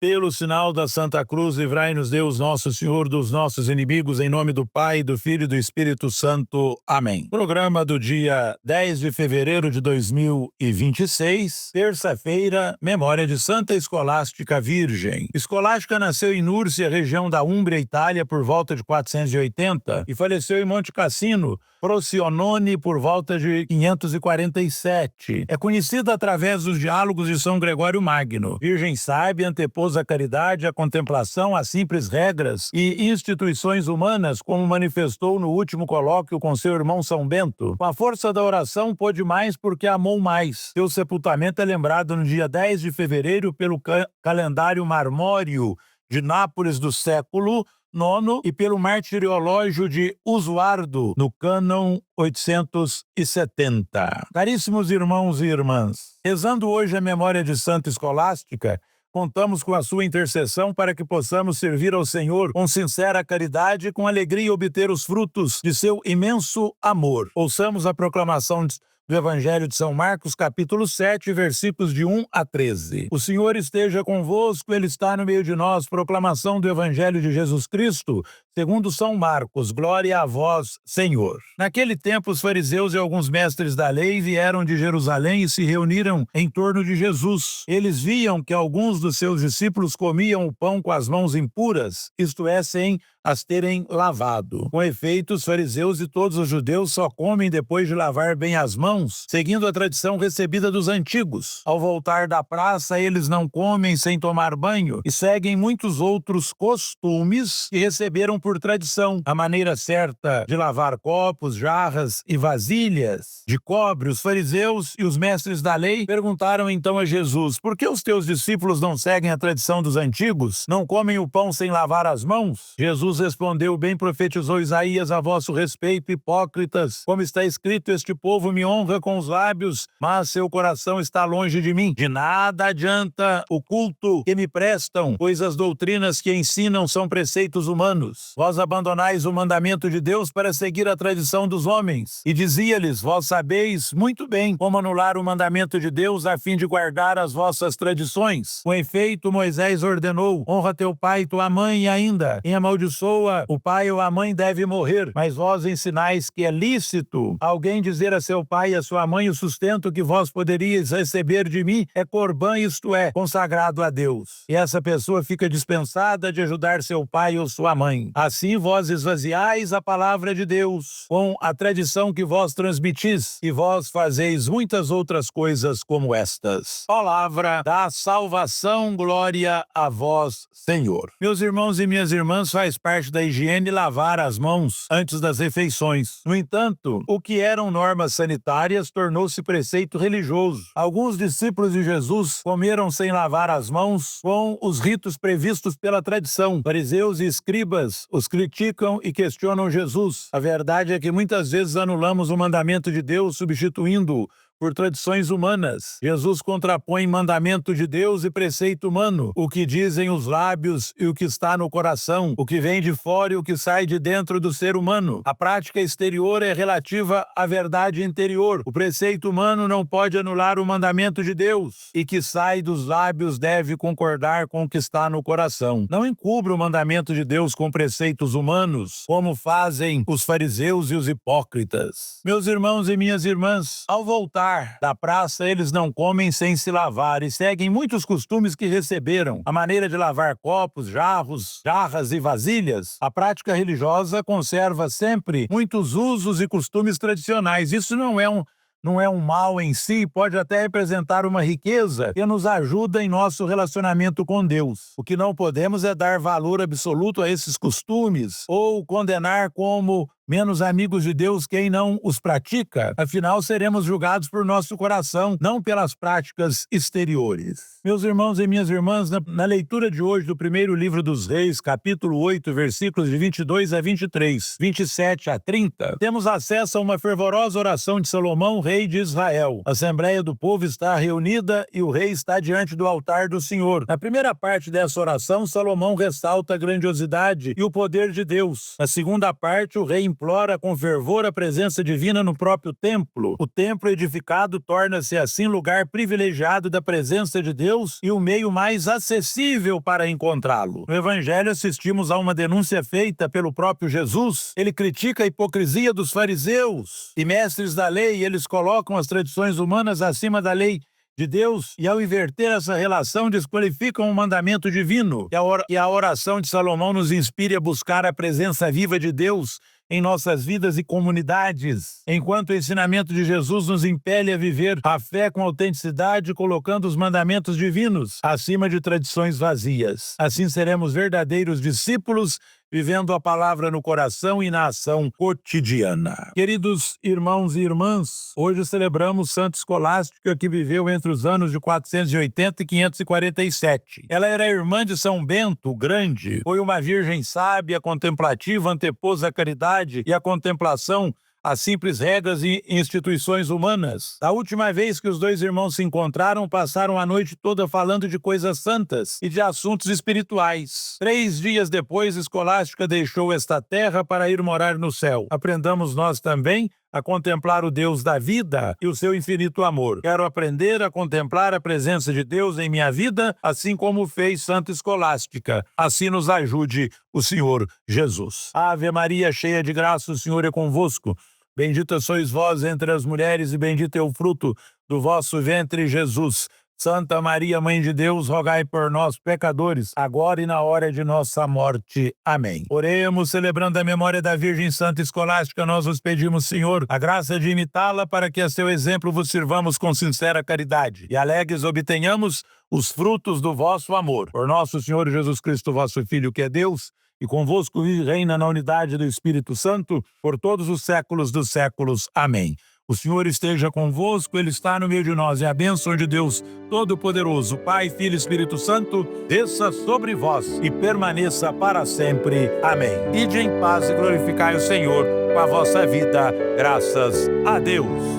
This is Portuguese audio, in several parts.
Pelo sinal da Santa Cruz, livrai-nos Deus nosso Senhor dos nossos inimigos, em nome do Pai, do Filho e do Espírito Santo. Amém. Programa do dia 10 de fevereiro de 2026, terça-feira, memória de Santa Escolástica Virgem. Escolástica nasceu em Núrcia, região da Úmbria, Itália, por volta de 480 e faleceu em Monte Cassino, Frosinone, por volta de 547. É conhecida através dos diálogos de São Gregório Magno. Virgem sábia, antepôs a caridade, a contemplação, as simples regras e instituições humanas, como manifestou no último colóquio com seu irmão São Bento. Com a força da oração, pôde mais porque amou mais. Seu sepultamento é lembrado no dia 10 de fevereiro pelo calendário marmório de Nápoles do século IX e pelo martiriológio de Usuardo, no cânon 870. Caríssimos irmãos e irmãs, rezando hoje a memória de Santa Escolástica, contamos com a sua intercessão para que possamos servir ao Senhor com sincera caridade e com alegria obter os frutos de seu imenso amor. Ouçamos a proclamação do Evangelho de São Marcos, capítulo 7, versículos de 1 a 13. O Senhor esteja convosco, Ele está no meio de nós. Proclamação do Evangelho de Jesus Cristo, segundo São Marcos. Glória a vós, Senhor. Naquele tempo, os fariseus e alguns mestres da lei vieram de Jerusalém e se reuniram em torno de Jesus. Eles viam que alguns dos seus discípulos comiam o pão com as mãos impuras, isto é, sem as terem lavado. Com efeito, os fariseus e todos os judeus só comem depois de lavar bem as mãos, seguindo a tradição recebida dos antigos. Ao voltar da praça, eles não comem sem tomar banho e seguem muitos outros costumes que receberam por tradição. A maneira certa de lavar copos, jarras e vasilhas de cobre. Os fariseus e os mestres da lei perguntaram então a Jesus: por que os teus discípulos não seguem a tradição dos antigos? Não comem o pão sem lavar as mãos? Jesus respondeu: bem profetizou Isaías a vosso respeito, hipócritas. Como está escrito, este povo me honra com os lábios, mas seu coração está longe de mim. De nada adianta o culto que me prestam, pois as doutrinas que ensinam são preceitos humanos. Vós abandonais o mandamento de Deus para seguir a tradição dos homens. E dizia-lhes: vós sabeis muito bem como anular o mandamento de Deus a fim de guardar as vossas tradições. Com efeito, Moisés ordenou: honra teu pai e tua mãe, e ainda, em amaldiçoa o pai ou a mãe deve morrer. Mas vós ensinais que é lícito alguém dizer a seu pai e a sua mãe: o sustento que vós poderíeis receber de mim é corbã, isto é, consagrado a Deus. E essa pessoa fica dispensada de ajudar seu pai ou sua mãe. Assim vós esvaziais a palavra de Deus com a tradição que vós transmitis, e vós fazeis muitas outras coisas como estas. Palavra da salvação, glória a vós, Senhor. Meus irmãos e minhas irmãs, faz parte da higiene lavar as mãos antes das refeições. No entanto, o que eram normas sanitárias tornou-se preceito religioso. Alguns discípulos de Jesus comeram sem lavar as mãos com os ritos previstos pela tradição. Fariseus e escribas os criticam e questionam Jesus. A verdade é que muitas vezes anulamos o mandamento de Deus substituindo-o por tradições humanas. Jesus contrapõe mandamento de Deus e preceito humano, o que dizem os lábios e o que está no coração, o que vem de fora e o que sai de dentro do ser humano. A prática exterior é relativa à verdade interior. O preceito humano não pode anular o mandamento de Deus, e que sai dos lábios deve concordar com o que está no coração. Não encubra o mandamento de Deus com preceitos humanos, como fazem os fariseus e os hipócritas. Meus irmãos e minhas irmãs, ao voltar da praça, eles não comem sem se lavar e seguem muitos costumes que receberam. A maneira de lavar copos, jarros, jarras e vasilhas. A prática religiosa conserva sempre muitos usos e costumes tradicionais. Isso não é um mal em si, pode até representar uma riqueza que nos ajuda em nosso relacionamento com Deus. O que não podemos é dar valor absoluto a esses costumes ou condenar como menos amigos de Deus quem não os pratica. Afinal, seremos julgados por nosso coração, não pelas práticas exteriores. Meus irmãos e minhas irmãs, na leitura de hoje do primeiro livro dos Reis, capítulo 8, versículos de 22 a 23, 27 a 30, temos acesso a uma fervorosa oração de Salomão, rei de Israel. A assembleia do povo está reunida e o rei está diante do altar do Senhor. Na primeira parte dessa oração, Salomão ressalta a grandiosidade e o poder de Deus. Na segunda parte, o rei implora com fervor a presença divina no próprio templo. O templo edificado torna-se assim lugar privilegiado da presença de Deus e o meio mais acessível para encontrá-lo. No Evangelho assistimos a uma denúncia feita pelo próprio Jesus. Ele critica a hipocrisia dos fariseus e mestres da lei. Eles colocam as tradições humanas acima da lei de Deus e, ao inverter essa relação, desqualificam o mandamento divino. E a oração de Salomão nos inspira a buscar a presença viva de Deus em nossas vidas e comunidades, enquanto o ensinamento de Jesus nos impele a viver a fé com autenticidade, colocando os mandamentos divinos acima de tradições vazias. Assim seremos verdadeiros discípulos, vivendo a palavra no coração e na ação cotidiana. Queridos irmãos e irmãs, hoje celebramos Santa Escolástica, que viveu entre os anos de 480 e 547. Ela era irmã de São Bento o Grande, foi uma virgem sábia, contemplativa, antepôs a caridade e a contemplação às simples regras e instituições humanas. A última vez que os dois irmãos se encontraram, passaram a noite toda falando de coisas santas e de assuntos espirituais. 3 dias depois, Escolástica deixou esta terra para ir morar no céu. Aprendamos nós também a contemplar o Deus da vida e o seu infinito amor. Quero aprender a contemplar a presença de Deus em minha vida, assim como fez Santa Escolástica. Assim nos ajude o Senhor Jesus. Ave Maria, cheia de graça, o Senhor é convosco. Bendita sois vós entre as mulheres e bendito é o fruto do vosso ventre, Jesus. Santa Maria, Mãe de Deus, rogai por nós, pecadores, agora e na hora de nossa morte. Amém. Oremos, celebrando a memória da Virgem Santa Escolástica, nós vos pedimos, Senhor, a graça de imitá-la, para que a seu exemplo vos sirvamos com sincera caridade e alegres obtenhamos os frutos do vosso amor. Por nosso Senhor Jesus Cristo, vosso Filho, que é Deus, e convosco vive e reina na unidade do Espírito Santo, por todos os séculos dos séculos. Amém. O Senhor esteja convosco, Ele está no meio de nós, e a bênção de Deus Todo-Poderoso, Pai, Filho e Espírito Santo, desça sobre vós e permaneça para sempre. Amém. Ide em paz e glorificai o Senhor com a vossa vida. Graças a Deus.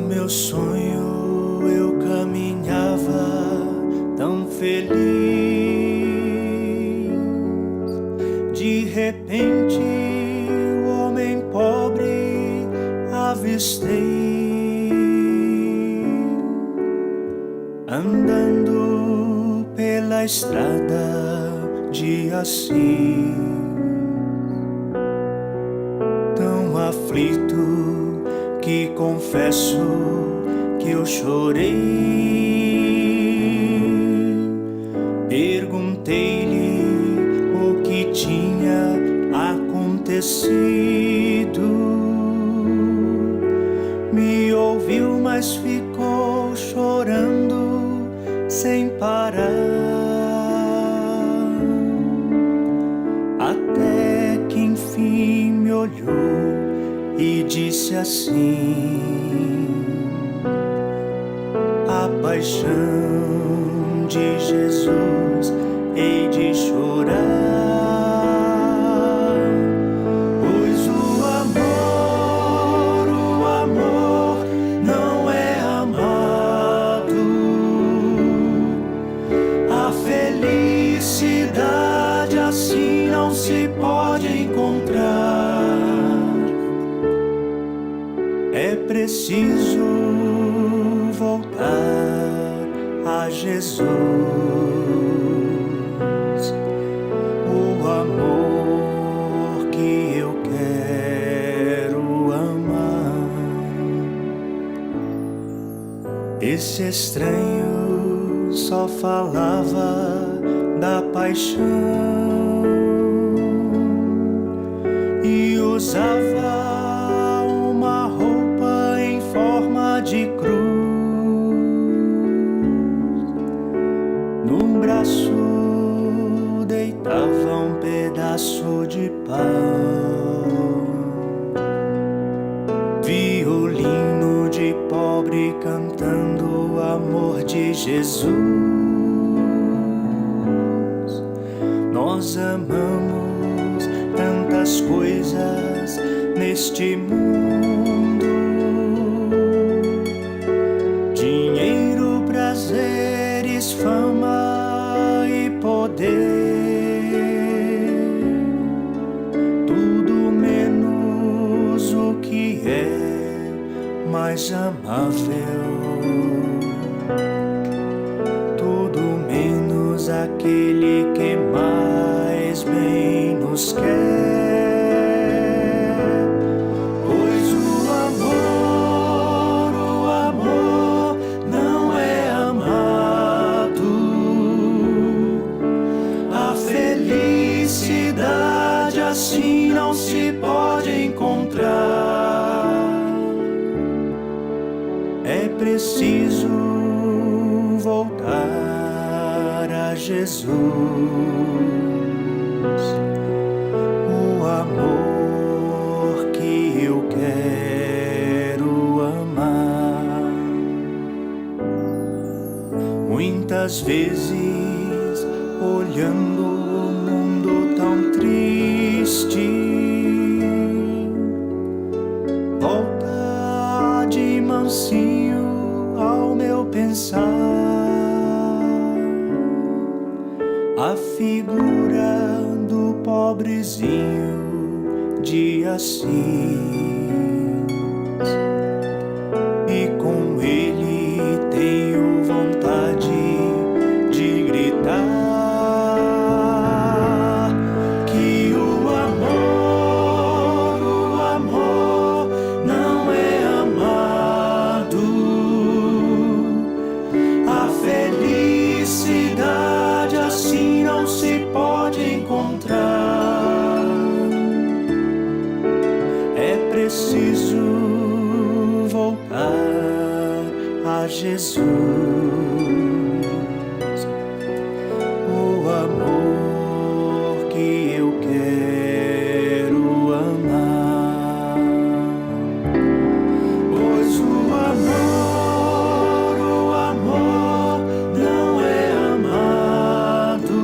Meu sonho eu caminhava tão feliz, de repente o homem pobre avistei, andando pela estrada de Assis, tão aflito que confesso que eu chorei. Perguntei-lhe o que tinha acontecido. Me ouviu, mas ficou chorando sem parar, até que enfim me olhou e disse assim: a paixão de Jesus hei de chorar, pois o amor não é amado, a felicidade assim não se pode encontrar. É preciso voltar a Jesus, o amor que eu quero amar. Esse estranho só falava da paixão e usava de cruz, no braço deitava um pedaço de pau, violino de pobre cantando o amor de Jesus. Nós amamos tantas coisas neste mundo: dinheiro, prazeres, fama e poder. Tudo menos o que é mais amável. Tudo menos aquele que mais bem nos quer. Pois o amor não é amado. A felicidade assim não se pode encontrar. É preciso voltar a Jesus, o amor que eu quero amar. Muitas vezes, olhando o mundo tão triste, volta de mansinho ao meu pensar a figura do pobrezinho de Assis, e com ele tenho vontade de gritar que o amor não é amado. A felicidade assim não se pode encontrar. É preciso voltar a Jesus, o amor que eu quero amar. Pois o amor não é amado.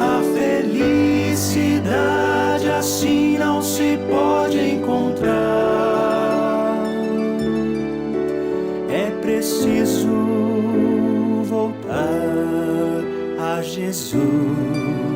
A felicidade assim não se pode encontrar. É preciso voltar a Jesus.